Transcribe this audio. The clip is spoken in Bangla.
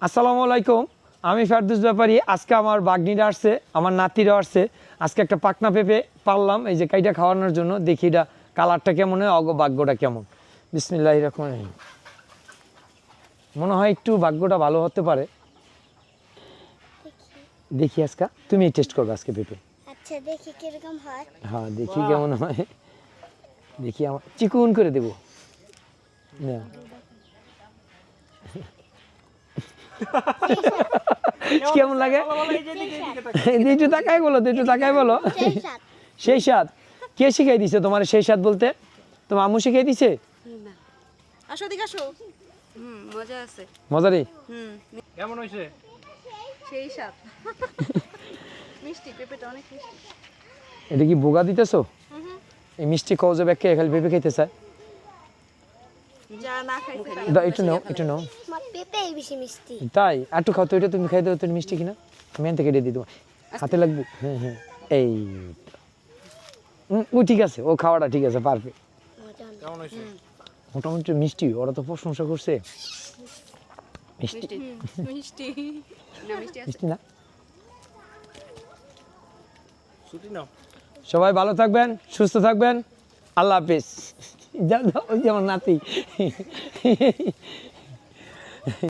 আসসালামু আলাইকুম, আমি ফেরদৌস ব্যাপারী। আজকে আমার বাগনিরা আসছে, আমার নাতিরা আসছে। আজকে একটা পাকনা পেঁপে পারলাম এই যে কাইটা খাওয়ানোর জন্য। দেখি এটা কালারটা কেমন হয়, ভাগ্যটা কেমন। বিসমিল্লাহির রহমানির রহিম। মনে হয় একটু ভাগ্যটা ভালো হতে পারে। দেখি আজকে তুমি টেস্ট করবে আজকে পেঁপে। আচ্ছা, দেখি কিরকম হয়। হ্যাঁ, দেখি কেমন হয়। দেখি আমার চিকুন করে দেবো না। কেমন লাগে একটু তাকাই বলো তো, একটু তাকাই বলো। সেই স্বাদ। সেই স্বাদ কে শিখাই দিছে তোমার সেই স্বাদ বলতে? তোমার আম্মু শিখাই দিছে? না আসো দিকে আসো। মজা আছে। মজারে কেমন হয়েছে? সেই স্বাদ। মিষ্টি, পেঁপেটা অনেক মিষ্টি। এটা কি বোগা দিতেছো? এই মিষ্টি খাওয়া যাবে, কে খালি পেঁপে খাইতে চায়? যা না খাইছে দাও, একটু নাও, একটু নাও। আমার পেঁপেই বেশি মিষ্টি। তাই একটু খাও তো, এটা তুমি খাই দাও তো, মিষ্টি কিনা আমি এন থেকে কেটে দিই তোমার হাতে লাগবে। হ্যাঁ হ্যাঁ, এই তো। ও ঠিক আছে, ও খাওয়াটা ঠিক আছে, পারফেক্ট। মজা না। কেমন হয়েছে? মোটামুটি মিষ্টি, ওরা তো প্রশংসা করছে। মিষ্টি মিষ্টি মিষ্টি না মিষ্টি আছে। মিষ্টি না? ছুটি নাও। সবাই ভালো থাকবেন, সুস্থ থাকবেন, আল্লাহ হাফিজ। যাও যাও, ওই যে আমার নাতি।